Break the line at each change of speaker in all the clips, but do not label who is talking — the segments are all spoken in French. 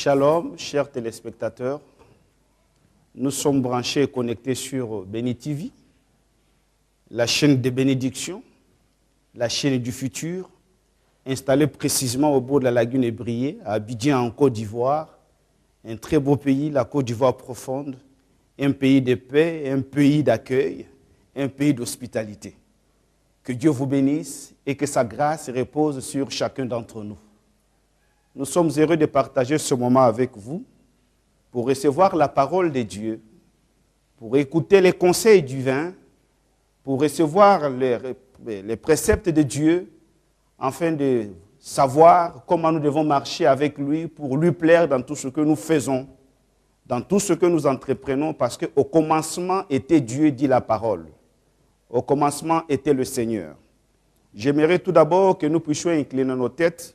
Shalom, chers téléspectateurs. Nous sommes branchés et connectés sur Béni TV, la chaîne des bénédictions, la chaîne du futur, installée précisément au bord de la lagune Ébrié, à Abidjan, en Côte d'Ivoire. Un très beau pays, la Côte d'Ivoire profonde, un pays de paix, un pays d'accueil, un pays d'hospitalité. Que Dieu vous bénisse et que sa grâce repose sur chacun d'entre nous. Nous sommes heureux de partager ce moment avec vous pour recevoir la parole de Dieu, pour écouter les conseils divins, pour recevoir les préceptes de Dieu, afin de savoir comment nous devons marcher avec lui pour lui plaire dans tout ce que nous faisons, dans tout ce que nous entreprenons, parce qu'au commencement était Dieu, dit la parole. Au commencement était le Seigneur. J'aimerais tout d'abord que nous puissions incliner nos têtes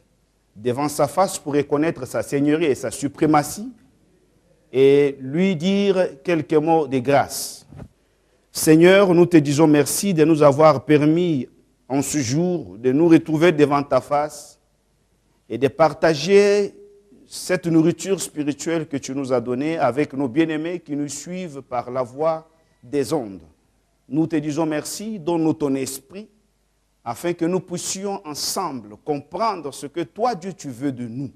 devant sa face pour reconnaître sa seigneurie et sa suprématie et lui dire quelques mots de grâce. Seigneur, nous te disons merci de nous avoir permis en ce jour de nous retrouver devant ta face et de partager cette nourriture spirituelle que tu nous as donnée avec nos bien-aimés qui nous suivent par la voie des ondes. Nous te disons merci, donne-nous ton esprit, afin que nous puissions ensemble comprendre ce que toi, Dieu, tu veux de nous.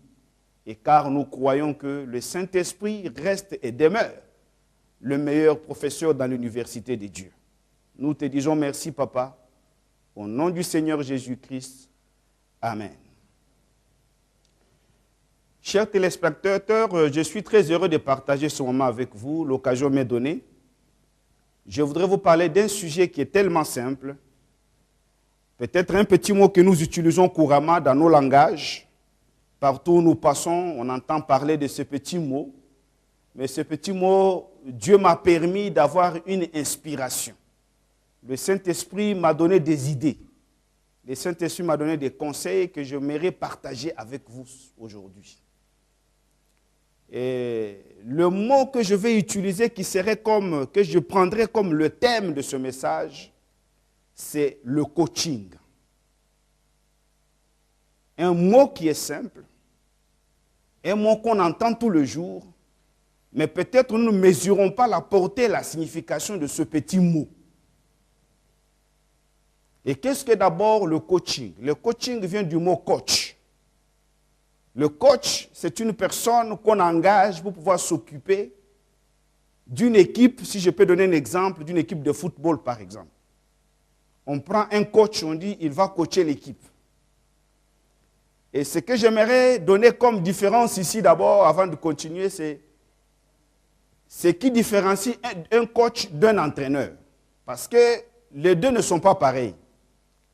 Et car nous croyons que le Saint-Esprit reste et demeure le meilleur professeur dans l'université de Dieu. Nous te disons merci, Papa, au nom du Seigneur Jésus-Christ. Amen. Chers téléspectateurs, je suis très heureux de partager ce moment avec vous. L'occasion m'est donnée. Je voudrais vous parler d'un sujet qui est tellement simple. Peut-être un petit mot que nous utilisons couramment dans nos langages. Partout où nous passons, on entend parler de ce petit mot. Mais ce petit mot, Dieu m'a permis d'avoir une inspiration. Le Saint-Esprit m'a donné des idées. Le Saint-Esprit m'a donné des conseils que j'aimerais partager avec vous aujourd'hui. Et le mot que je vais utiliser, que je prendrai comme le thème de ce message, c'est le coaching. Un mot qui est simple, un mot qu'on entend tous les jours, mais peut-être nous ne mesurons pas la portée et la signification de ce petit mot. Et qu'est-ce que d'abord le coaching? Le coaching vient du mot coach. Le coach, c'est une personne qu'on engage pour pouvoir s'occuper d'une équipe, si je peux donner un exemple, d'une équipe de football par exemple. On prend un coach, on dit il va coacher l'équipe. Et ce que j'aimerais donner comme différence ici d'abord, avant de continuer, c'est ce qui différencie un coach d'un entraîneur. Parce que les deux ne sont pas pareils.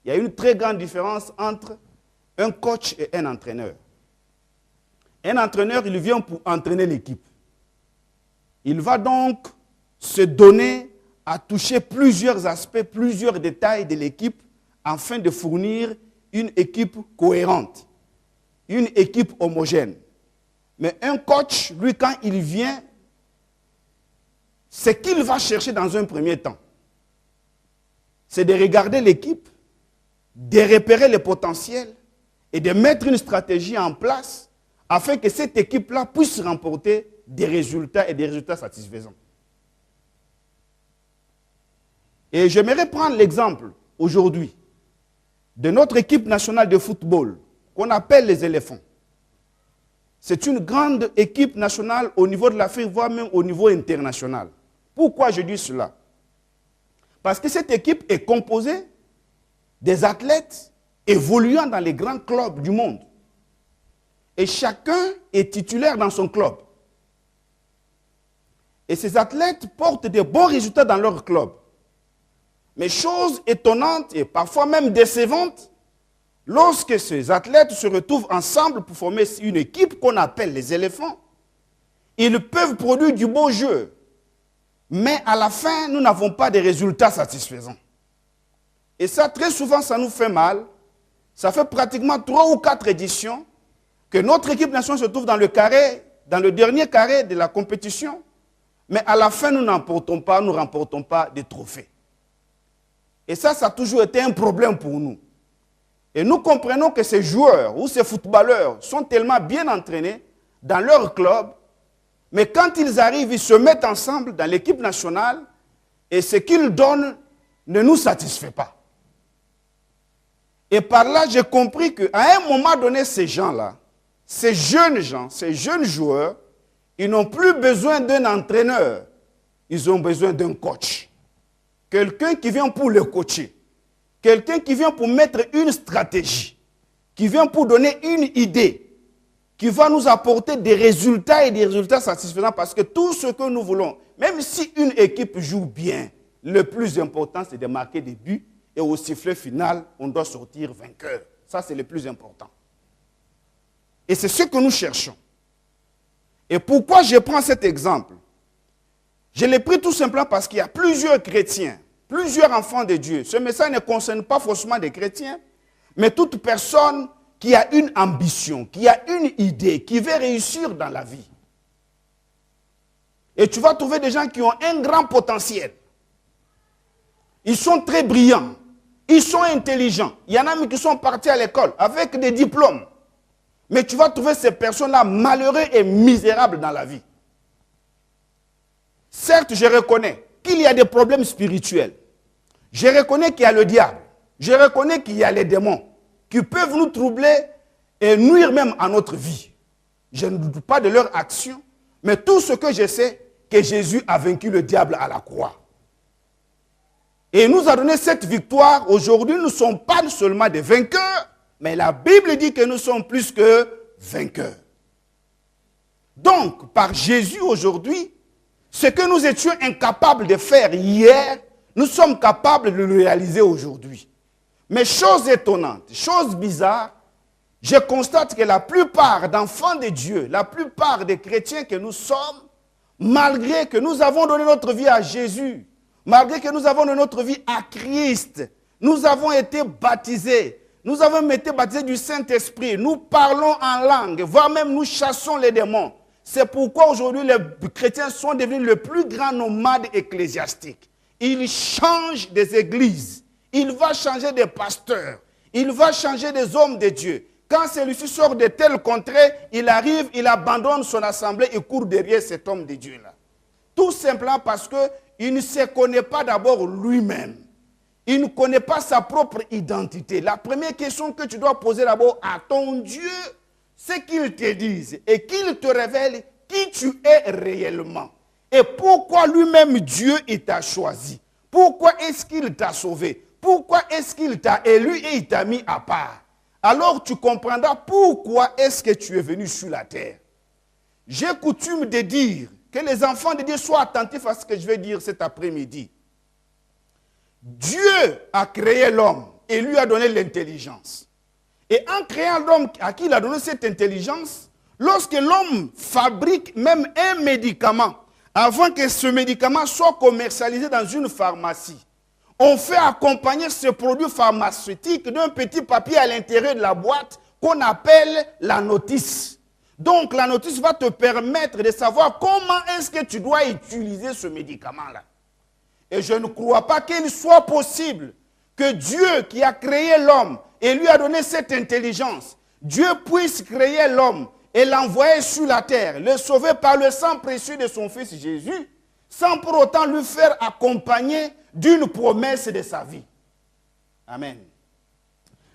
Il y a une très grande différence entre un coach et un entraîneur. Un entraîneur, il vient pour entraîner l'équipe. Il va donc se donner à toucher plusieurs aspects, plusieurs détails de l'équipe afin de fournir une équipe cohérente, une équipe homogène. Mais un coach, lui, quand il vient, ce qu'il va chercher dans un premier temps, c'est de regarder l'équipe, de repérer les potentiels et de mettre une stratégie en place afin que cette équipe-là puisse remporter des résultats et des résultats satisfaisants. Et j'aimerais prendre l'exemple aujourd'hui de notre équipe nationale de football qu'on appelle les éléphants. C'est une grande équipe nationale au niveau de l'Afrique, voire même au niveau international. Pourquoi je dis cela? Parce que cette équipe est composée des athlètes évoluant dans les grands clubs du monde. Et chacun est titulaire dans son club. Et ces athlètes portent de bons résultats dans leur club. Mais chose étonnante et parfois même décevante, lorsque ces athlètes se retrouvent ensemble pour former une équipe qu'on appelle les éléphants, ils peuvent produire du beau jeu. Mais à la fin, nous n'avons pas de résultats satisfaisants. Et ça, très souvent, ça nous fait mal. Ça fait pratiquement 3 ou 4 éditions que notre équipe nationale se trouve dans le dernier carré de la compétition. Mais à la fin, nous ne remportons pas de trophées. Et ça a toujours été un problème pour nous. Et nous comprenons que ces joueurs ou ces footballeurs sont tellement bien entraînés dans leur club, mais quand ils arrivent, ils se mettent ensemble dans l'équipe nationale et ce qu'ils donnent ne nous satisfait pas. Et par là, j'ai compris qu'à un moment donné, ces gens-là, ces jeunes gens, ces jeunes joueurs, ils n'ont plus besoin d'un entraîneur, ils ont besoin d'un coach. Quelqu'un qui vient pour les coacher, quelqu'un qui vient pour mettre une stratégie, qui vient pour donner une idée, qui va nous apporter des résultats et des résultats satisfaisants parce que tout ce que nous voulons, même si une équipe joue bien, le plus important c'est de marquer des buts et au sifflet final, on doit sortir vainqueur. Ça c'est le plus important. Et c'est ce que nous cherchons. Et pourquoi je prends cet exemple? Je l'ai pris tout simplement parce qu'il y a plusieurs chrétiens, plusieurs enfants de Dieu. Ce message ne concerne pas forcément des chrétiens, mais toute personne qui a une ambition, qui a une idée, qui veut réussir dans la vie. Et tu vas trouver des gens qui ont un grand potentiel. Ils sont très brillants, ils sont intelligents. Il y en a même qui sont partis à l'école avec des diplômes. Mais tu vas trouver ces personnes-là malheureuses et misérables dans la vie. Certes, je reconnais qu'il y a des problèmes spirituels. Je reconnais qu'il y a le diable. Je reconnais qu'il y a les démons qui peuvent nous troubler et nuire même à notre vie. Je ne doute pas de leur action, mais tout ce que je sais, que Jésus a vaincu le diable à la croix. Et il nous a donné cette victoire. Aujourd'hui, nous ne sommes pas seulement des vainqueurs, mais la Bible dit que nous sommes plus que vainqueurs. Donc, par Jésus aujourd'hui, ce que nous étions incapables de faire hier, nous sommes capables de le réaliser aujourd'hui. Mais chose étonnante, chose bizarre, je constate que la plupart d'enfants de Dieu, la plupart des chrétiens que nous sommes, malgré que nous avons donné notre vie à Jésus, malgré que nous avons donné notre vie à Christ, nous avons été baptisés, nous avons été baptisés du Saint-Esprit, nous parlons en langue, voire même nous chassons les démons. C'est pourquoi aujourd'hui les chrétiens sont devenus le plus grand nomade ecclésiastique. Ils changent des églises, il va changer des pasteurs, il va changer des hommes de Dieu. Quand celui-ci sort de tel contrée, il arrive, il abandonne son assemblée et court derrière cet homme de Dieu-là. Tout simplement parce qu'il ne se connaît pas d'abord lui-même. Il ne connaît pas sa propre identité. La première question que tu dois poser d'abord à ton Dieu, c'est qu'il te dise et qu'il te révèle qui tu es réellement. Et pourquoi lui-même Dieu t'a choisi. Pourquoi est-ce qu'il t'a sauvé? Pourquoi est-ce qu'il t'a élu et il t'a mis à part? Alors tu comprendras pourquoi est-ce que tu es venu sur la terre. J'ai coutume de dire que les enfants de Dieu soient attentifs à ce que je vais dire cet après-midi. Dieu a créé l'homme et lui a donné l'intelligence. Et en créant l'homme à qui il a donné cette intelligence, lorsque l'homme fabrique même un médicament, avant que ce médicament soit commercialisé dans une pharmacie, on fait accompagner ce produit pharmaceutique d'un petit papier à l'intérieur de la boîte qu'on appelle la notice. Donc la notice va te permettre de savoir comment est-ce que tu dois utiliser ce médicament-là. Et je ne crois pas qu'il soit possible que Dieu qui a créé l'homme et lui a donné cette intelligence, Dieu puisse créer l'homme et l'envoyer sur la terre, le sauver par le sang précieux de son Fils Jésus, sans pour autant lui faire accompagner d'une promesse de sa vie. Amen.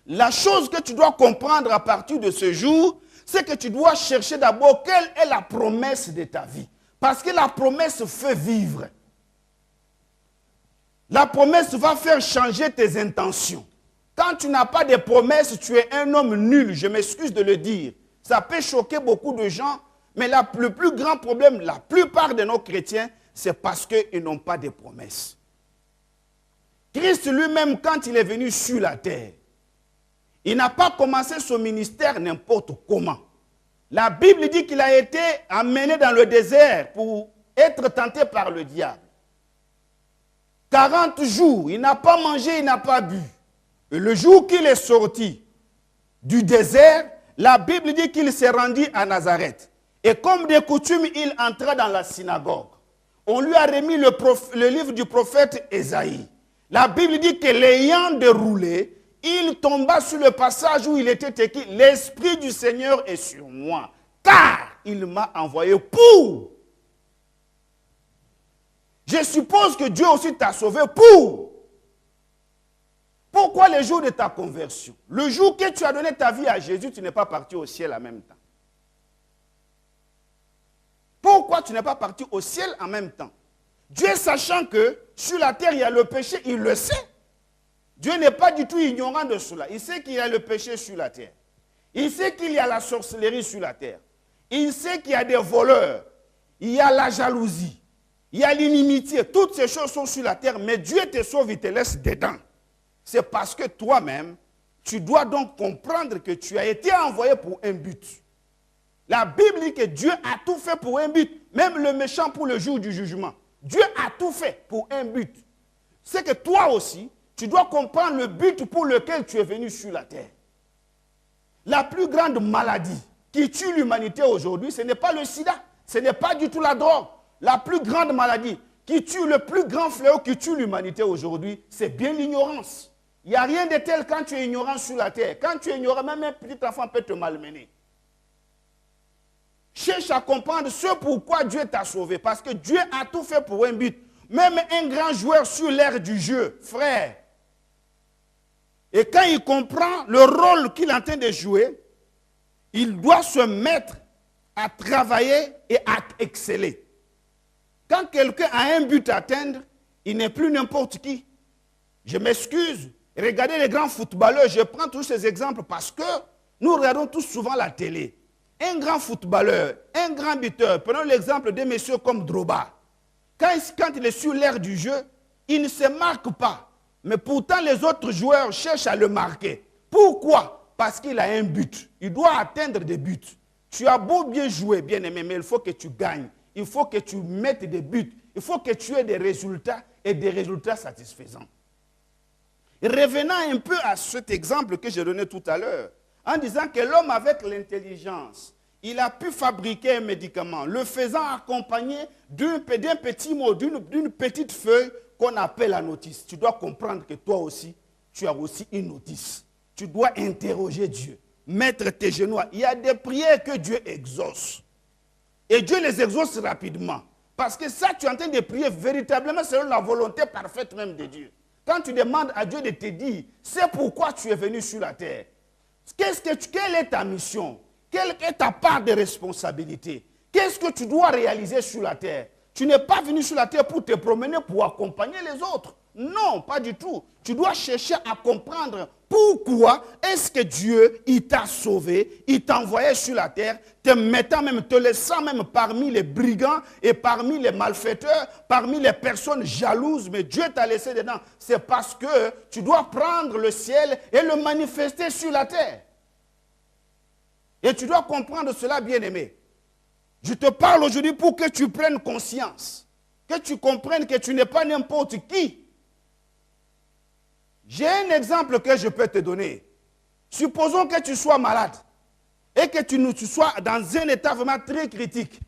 La chose que tu dois comprendre à partir de ce jour, c'est que tu dois chercher d'abord quelle est la promesse de ta vie. Parce que la promesse fait vivre. La promesse va faire changer tes intentions. Quand tu n'as pas de promesse, tu es un homme nul, je m'excuse de le dire. Ça peut choquer beaucoup de gens, mais le plus grand problème, la plupart de nos chrétiens, c'est parce qu'ils n'ont pas de promesses. Christ lui-même, quand il est venu sur la terre, il n'a pas commencé son ministère n'importe comment. La Bible dit qu'il a été amené dans le désert pour être tenté par le diable. 40 jours, il n'a pas mangé, il n'a pas bu. Et le jour qu'il est sorti du désert, la Bible dit qu'il s'est rendu à Nazareth. Et comme de coutume, il entra dans la synagogue. On lui a remis le livre du prophète Ésaïe. La Bible dit que l'ayant déroulé, il tomba sur le passage où il était écrit « L'Esprit du Seigneur est sur moi, car il m'a envoyé pour. Je suppose que Dieu aussi t'a sauvé pour. Pourquoi le jour de ta conversion? Le jour que tu as donné ta vie à Jésus, tu n'es pas parti au ciel en même temps. Pourquoi tu n'es pas parti au ciel en même temps? Dieu, sachant que sur la terre, il y a le péché, il le sait. Dieu n'est pas du tout ignorant de cela. Il sait qu'il y a le péché sur la terre. Il sait qu'il y a la sorcellerie sur la terre. Il sait qu'il y a des voleurs. Il y a la jalousie. Il y a l'inimitié. Toutes ces choses sont sur la terre, mais Dieu te sauve, il te laisse dedans. C'est parce que toi-même, tu dois donc comprendre que tu as été envoyé pour un but. La Bible dit que Dieu a tout fait pour un but, même le méchant pour le jour du jugement. Dieu a tout fait pour un but. C'est que toi aussi, tu dois comprendre le but pour lequel tu es venu sur la terre. La plus grande maladie qui tue l'humanité aujourd'hui, ce n'est pas le sida, ce n'est pas du tout la drogue. La plus grande maladie qui tue, le plus grand fléau qui tue l'humanité aujourd'hui, c'est bien l'ignorance. Il n'y a rien de tel quand tu es ignorant sur la terre. Quand tu es ignorant, même un petit enfant peut te malmener. Cherche à comprendre ce pourquoi Dieu t'a sauvé. Parce que Dieu a tout fait pour un but. Même un grand joueur sur l'aire du jeu, frère. Et quand il comprend le rôle qu'il est en train de jouer, il doit se mettre à travailler et à exceller. Quand quelqu'un a un but à atteindre, il n'est plus n'importe qui. Je m'excuse. Regardez les grands footballeurs. Je prends tous ces exemples parce que nous regardons tous souvent la télé. Un grand footballeur, un grand buteur, prenons l'exemple de messieurs comme Drogba. Quand il est sur l'aire du jeu, il ne se marque pas. Mais pourtant, les autres joueurs cherchent à le marquer. Pourquoi? Parce qu'il a un but. Il doit atteindre des buts. Tu as beau bien jouer, bien aimé, mais il faut que tu gagnes. Il faut que tu mettes des buts. Il faut que tu aies des résultats et des résultats satisfaisants. Et revenant un peu à cet exemple que j'ai donné tout à l'heure, en disant que l'homme avec l'intelligence, il a pu fabriquer un médicament, le faisant accompagné d'un petit mot, d'une petite feuille qu'on appelle la notice. Tu dois comprendre que toi aussi, tu as aussi une notice. Tu dois interroger Dieu, mettre tes genoux. Il y a des prières que Dieu exauce. Et Dieu les exauce rapidement. Parce que ça, tu es en train de prier véritablement selon la volonté parfaite même de Dieu. Quand tu demandes à Dieu de te dire, c'est pourquoi tu es venu sur la terre. Quelle est ta mission? Quelle est ta part de responsabilité? Qu'est-ce que tu dois réaliser sur la terre? Tu n'es pas venu sur la terre pour te promener, pour accompagner les autres. Non, pas du tout. Tu dois chercher à comprendre pourquoi est-ce que Dieu, il t'a sauvé, il t'a envoyé sur la terre, te mettant même, te laissant même parmi les brigands et parmi les malfaiteurs, parmi les personnes jalouses, mais Dieu t'a laissé dedans. C'est parce que tu dois prendre le ciel et le manifester sur la terre. Et tu dois comprendre cela, bien-aimé. Je te parle aujourd'hui pour que tu prennes conscience, que tu comprennes que tu n'es pas n'importe qui. J'ai un exemple que je peux te donner. Supposons que tu sois malade et que tu sois dans un état vraiment très critique.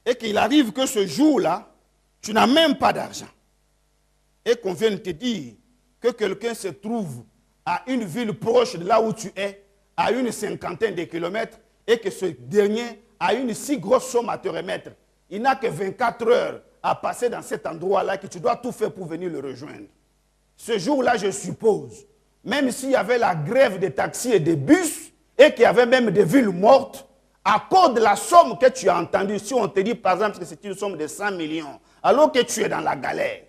Et qu'il arrive que ce jour-là, tu n'as même pas d'argent. Et qu'on vienne te dire que quelqu'un se trouve à une ville proche de là où tu es, à une cinquantaine de kilomètres, et que ce dernier a une si grosse somme à te remettre. Il n'a que 24 heures à passer dans cet endroit-là que tu dois tout faire pour venir le rejoindre. Ce jour-là, je suppose, même s'il y avait la grève des taxis et des bus, et qu'il y avait même des villes mortes, à cause de la somme que tu as entendue, si on te dit par exemple que c'est une somme de 100 millions, alors que tu es dans la galère,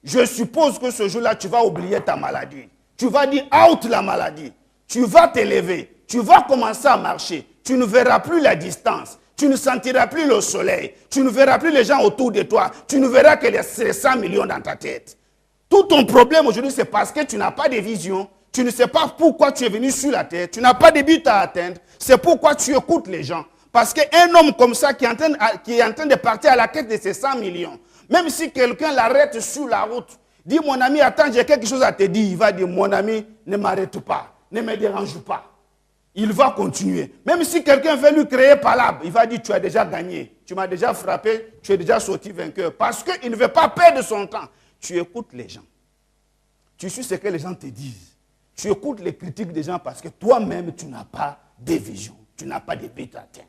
je suppose que ce jour-là, tu vas oublier ta maladie. Tu vas dire out la maladie. Tu vas t'élever. Tu vas commencer à marcher. Tu ne verras plus la distance. Tu ne sentiras plus le soleil. Tu ne verras plus les gens autour de toi. Tu ne verras que les 100 millions dans ta tête. Tout ton problème aujourd'hui, c'est parce que tu n'as pas de vision. Tu ne sais pas pourquoi tu es venu sur la terre. Tu n'as pas de but à atteindre. C'est pourquoi tu écoutes les gens. Parce qu'un homme comme ça qui est en train de partir à la quête de ces 100 millions, même si quelqu'un l'arrête sur la route, dit mon ami, attends, j'ai quelque chose à te dire. Il va dire, mon ami, ne m'arrête pas, ne me dérange pas. Il va continuer. Même si quelqu'un veut lui créer palabre, il va dire, tu as déjà gagné. Tu m'as déjà frappé, tu es déjà sorti vainqueur. Parce qu'il ne veut pas perdre son temps. Tu écoutes les gens. Tu suis ce que les gens te disent. Tu écoutes les critiques des gens parce que toi-même, tu n'as pas de vision. tu n'as pas de but à atteindre.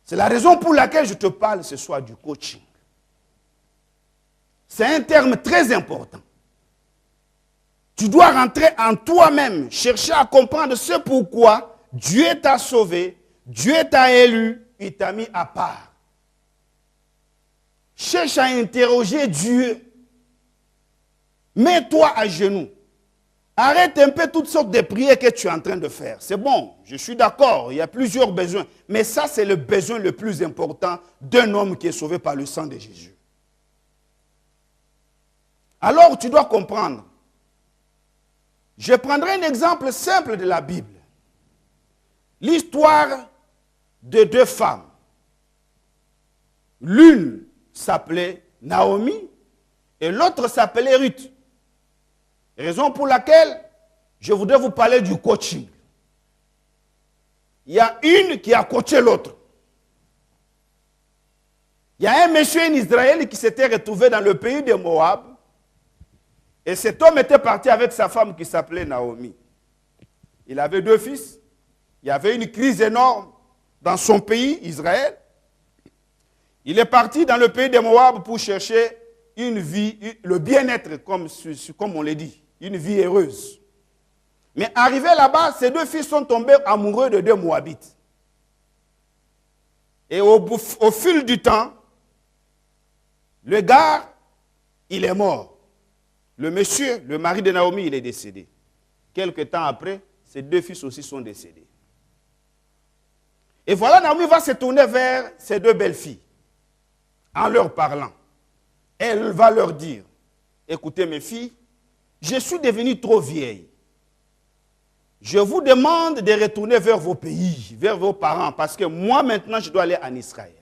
C'est la raison pour laquelle je te parle ce soir du coaching. C'est un terme très important. Tu dois rentrer en toi-même, chercher à comprendre ce pourquoi Dieu t'a sauvé, Dieu t'a élu, il t'a mis à part. Cherche à interroger Dieu. Mets-toi à genoux. Arrête un peu toutes sortes de prières que tu es en train de faire. C'est bon, je suis d'accord, il y a plusieurs besoins. Mais ça, c'est le besoin le plus important d'un homme qui est sauvé par le sang de Jésus. Alors, tu dois comprendre. Je prendrai un exemple simple de la Bible. L'histoire de deux femmes. L'une s'appelait Naomi et l'autre s'appelait Ruth. Raison pour laquelle je voudrais vous parler du coaching. Il y a une qui a coaché l'autre. Il y a un monsieur en Israël qui s'était retrouvé dans le pays de Moab. Et cet homme était parti avec sa femme qui s'appelait Naomi. Il avait 2 fils. Il y avait une crise énorme dans son pays, Israël. Il est parti dans le pays de Moab pour chercher une vie, le bien-être, comme on le dit, une vie heureuse. Mais arrivé là-bas, ses 2 fils sont tombés amoureux de 2 Moabites. Et au fil du temps, le gars, il est mort. Le monsieur, le mari de Naomi, il est décédé. Quelque temps après, ses 2 fils aussi sont décédés. Et voilà, Naomi va se tourner vers ses 2 belles-filles, en leur parlant. Elle va leur dire, écoutez mes filles, je suis devenue trop vieille. Je vous demande de retourner vers vos pays, vers vos parents, parce que moi maintenant, je dois aller en Israël.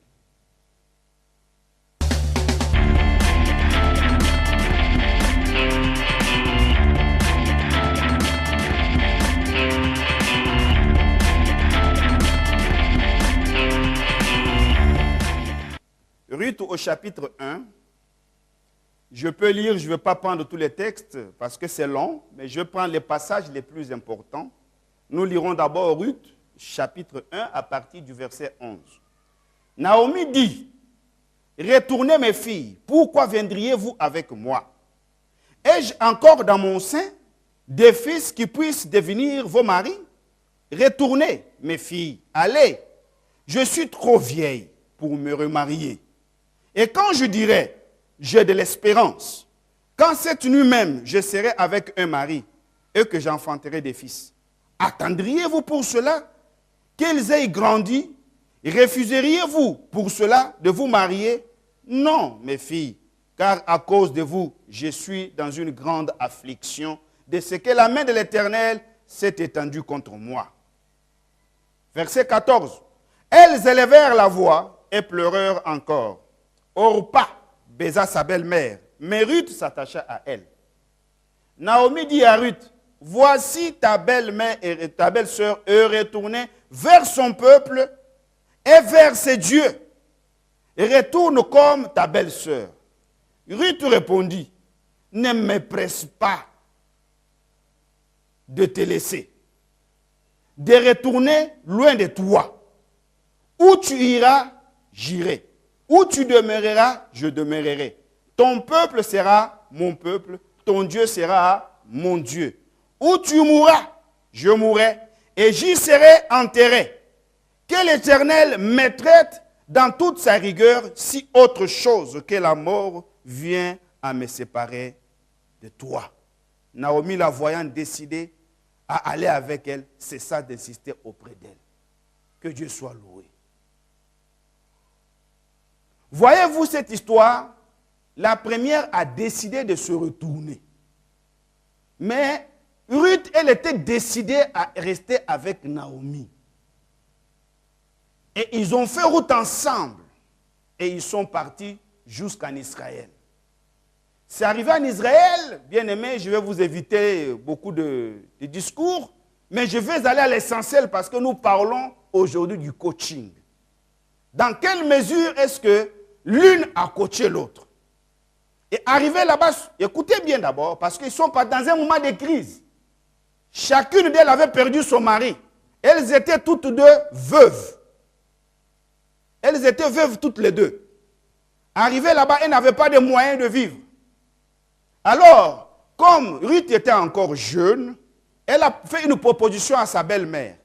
Ruth au chapitre 1, je peux lire, je ne vais pas prendre tous les textes parce que c'est long, mais je prends les passages les plus importants. Nous lirons d'abord Ruth, chapitre 1, à partir du verset 11. Naomi dit, « Retournez mes filles, pourquoi viendriez-vous avec moi? Ai-je encore dans mon sein des fils qui puissent devenir vos maris? Retournez mes filles, allez, je suis trop vieille pour me remarier. Et quand je dirai, j'ai de l'espérance, quand cette nuit même je serai avec un mari et que j'enfanterai des fils, attendriez-vous pour cela qu'ils aient grandi? Refuseriez-vous pour cela de vous marier? Non, mes filles, car à cause de vous, je suis dans une grande affliction de ce que la main de l'Éternel s'est étendue contre moi. Verset 14. Elles élevèrent la voix et pleurèrent encore. Orpa baisa sa belle-mère, mais Ruth s'attacha à elle. Naomi dit à Ruth, voici ta belle-mère et ta belle-sœur est retournée vers son peuple et vers ses dieux. Retourne comme ta belle-sœur. Ruth répondit, ne me presse pas de te laisser, de retourner loin de toi. Où tu iras, j'irai. Où tu demeureras, je demeurerai. Ton peuple sera mon peuple, ton Dieu sera mon Dieu. Où tu mourras, je mourrai, et j'y serai enterré. Que l'Éternel me traite dans toute sa rigueur, si autre chose que la mort vient à me séparer de toi. Naomi, la voyant décider à aller avec elle, cessa d'insister auprès d'elle. Que Dieu soit loué. Voyez-vous cette histoire? La première a décidé de se retourner. Mais Ruth, elle était décidée à rester avec Naomi. Et ils ont fait route ensemble. Et ils sont partis jusqu'en Israël. C'est arrivé en Israël, bien aimé, je vais vous éviter beaucoup de discours, mais je vais aller à l'essentiel parce que nous parlons aujourd'hui du coaching. Dans quelle mesure est-ce que l'une a coaché l'autre? Et arrivé là-bas, écoutez bien d'abord, parce qu'ils sont pas dans un moment de crise. Chacune d'elles avait perdu son mari. Elles étaient toutes deux veuves. Elles étaient veuves toutes les deux. Arrivées là-bas, elles n'avaient pas de moyens de vivre. Alors, comme Ruth était encore jeune, elle a fait une proposition à sa belle-mère.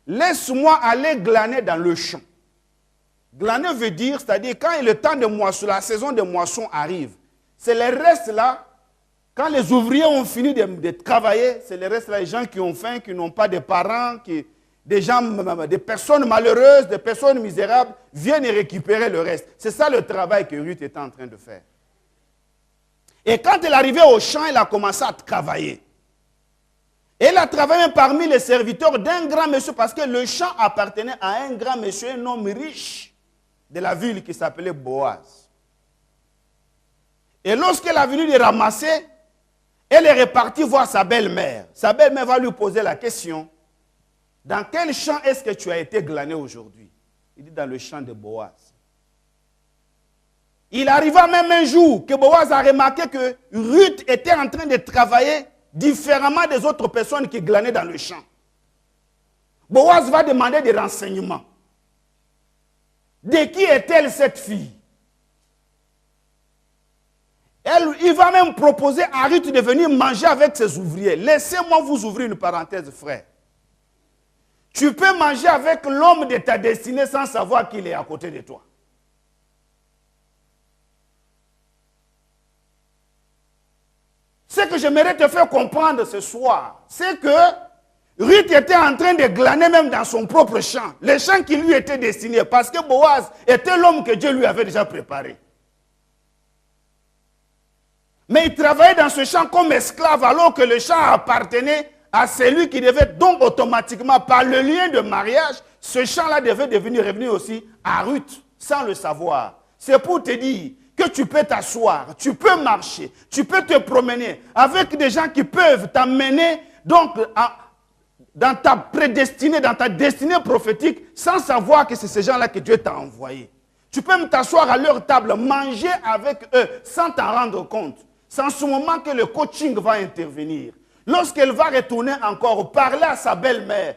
Laisse-moi aller glaner dans le champ. Glaner veut dire, c'est-à-dire quand le temps de moisson, la saison de moisson arrive, c'est les restes là, quand les ouvriers ont fini de travailler, c'est les restes là, les gens qui ont faim, qui n'ont pas de parents, des personnes malheureuses, des personnes misérables, viennent récupérer le reste. C'est ça le travail que Ruth était en train de faire. Et quand elle est arrivée au champ, elle a commencé à travailler. Elle a travaillé parmi les serviteurs d'un grand monsieur, parce que le champ appartenait à un grand monsieur, un homme riche de la ville qui s'appelait Boaz. Et lorsqu'elle a venu les ramasser, elle est repartie voir sa belle-mère. Sa belle-mère va lui poser la question, dans quel champ est-ce que tu as été glané aujourd'hui? Il dit, dans le champ de Boaz. Il arriva même un jour que Boaz a remarqué que Ruth était en train de travailler différemment des autres personnes qui glanaient dans le champ. Boaz va demander des renseignements. De qui est-elle cette fille? Il va même proposer à Ruth de venir manger avec ses ouvriers. Laissez-moi vous ouvrir une parenthèse, frère. Tu peux manger avec l'homme de ta destinée sans savoir qu'il est à côté de toi. Ce que j'aimerais te faire comprendre ce soir, c'est que Ruth était en train de glaner même dans son propre champ. Le champ qui lui était destiné, parce que Boaz était l'homme que Dieu lui avait déjà préparé. Mais il travaillait dans ce champ comme esclave, alors que le champ appartenait à celui qui devait donc automatiquement, par le lien de mariage, ce champ-là devait revenir aussi à Ruth, sans le savoir. C'est pour te dire que tu peux t'asseoir, tu peux marcher, tu peux te promener avec des gens qui peuvent t'amener donc dans ta prédestinée, dans ta destinée prophétique, sans savoir que c'est ces gens-là que Dieu t'a envoyé. Tu peux même t'asseoir à leur table, manger avec eux, sans t'en rendre compte. C'est en ce moment que le coaching va intervenir. Lorsqu'elle va retourner encore parler à sa belle-mère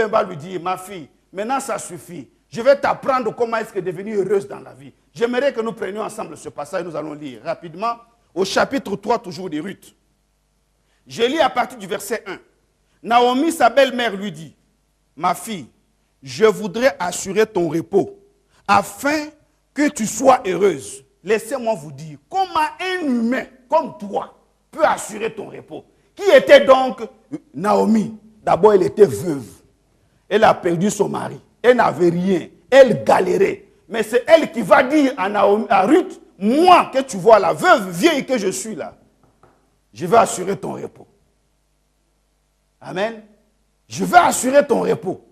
va lui dire, ma fille, maintenant ça suffit. Je vais t'apprendre comment est-ce que devenir heureuse dans la vie. J'aimerais que nous prenions ensemble ce passage, nous allons lire rapidement au chapitre 3 toujours de Ruth. Je lis à partir du verset 1. Naomi, sa belle-mère, lui dit, ma fille, je voudrais assurer ton repos afin que tu sois heureuse. Laissez-moi vous dire, comment un humain comme toi peut assurer ton repos? Qui était donc Naomi? D'abord, elle était veuve. Elle a perdu son mari. Elle n'avait rien. Elle galérait. Mais c'est elle qui va dire à Ruth, moi que tu vois la veuve vieille que je suis là, je vais assurer ton repos. Amen. Je vais assurer ton repos.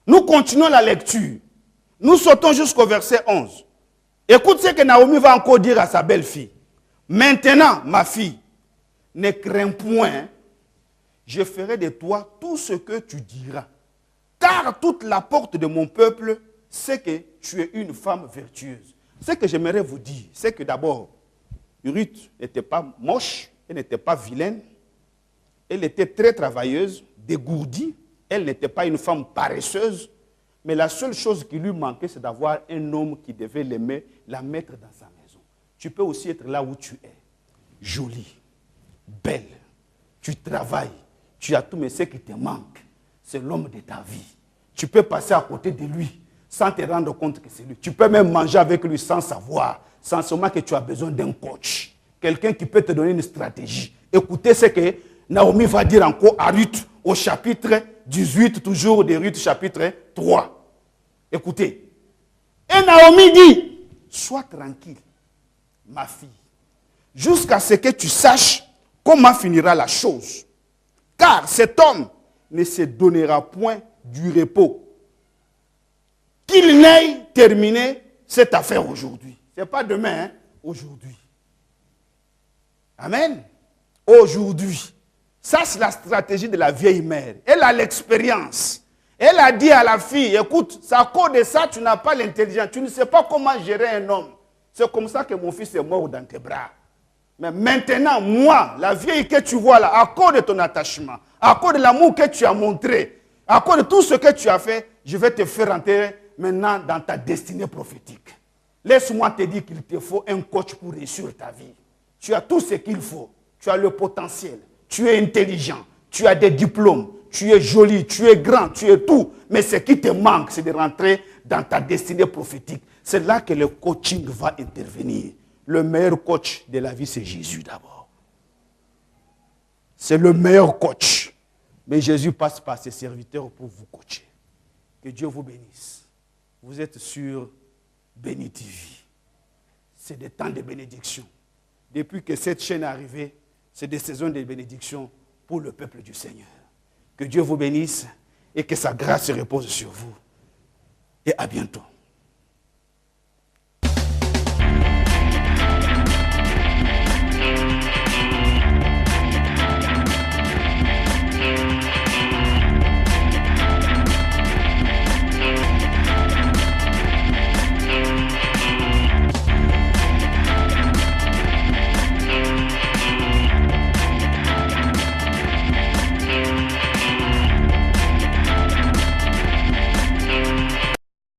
Nous continuons la lecture. Nous sautons jusqu'au verset 11. Écoute ce que Naomi va encore dire à sa belle-fille. Maintenant, ma fille, ne crains point, je ferai de toi tout ce que tu diras. Car toute la porte de mon peuple sait que tu es une femme vertueuse. Ce que j'aimerais vous dire, c'est que d'abord, Ruth n'était pas moche, elle n'était pas vilaine, elle était très travailleuse, dégourdie, elle n'était pas une femme paresseuse, mais la seule chose qui lui manquait, c'est d'avoir un homme qui devait l'aimer, la mettre dans sa maison. Tu peux aussi être là où tu es, jolie, belle, tu travailles, tu as tout, mais ce qui te manque, c'est l'homme de ta vie. Tu peux passer à côté de lui sans te rendre compte que c'est lui. Tu peux même manger avec lui sans savoir, sans seulement que tu as besoin d'un coach, quelqu'un qui peut te donner une stratégie. Écoutez ce que Naomi va dire encore à Ruth au chapitre 18, toujours de Ruth chapitre 3. Écoutez. Et Naomi dit, sois tranquille, ma fille, jusqu'à ce que tu saches comment finira la chose. Car cet homme ne se donnera point du repos, qu'il n'ait terminé cette affaire aujourd'hui. Ce n'est pas demain, hein? Aujourd'hui. Amen. Aujourd'hui. Ça, c'est la stratégie de la vieille mère. Elle a l'expérience. Elle a dit à la fille, écoute, c'est à cause de ça, tu n'as pas l'intelligence. Tu ne sais pas comment gérer un homme. C'est comme ça que mon fils est mort dans tes bras. Mais maintenant, moi, la vieille que tu vois là, à cause de ton attachement, à cause de l'amour que tu as montré, À cause de tout ce que tu as fait, je vais te faire entrer maintenant dans ta destinée prophétique. Laisse-moi te dire qu'il te faut un coach pour réussir ta vie. Tu as tout ce qu'il faut. Tu as le potentiel. Tu es intelligent. Tu as des diplômes. Tu es joli. Tu es grand. Tu es tout. Mais ce qui te manque, c'est de rentrer dans ta destinée prophétique. C'est là que le coaching va intervenir. Le meilleur coach de la vie, c'est Jésus d'abord. C'est le meilleur coach. Mais Jésus passe par ses serviteurs pour vous coacher. Que Dieu vous bénisse. Vous êtes sur Béni TV. C'est des temps de bénédiction. Depuis que cette chaîne est arrivée, c'est des saisons de bénédiction pour le peuple du Seigneur. Que Dieu vous bénisse et que sa grâce se repose sur vous. Et à bientôt.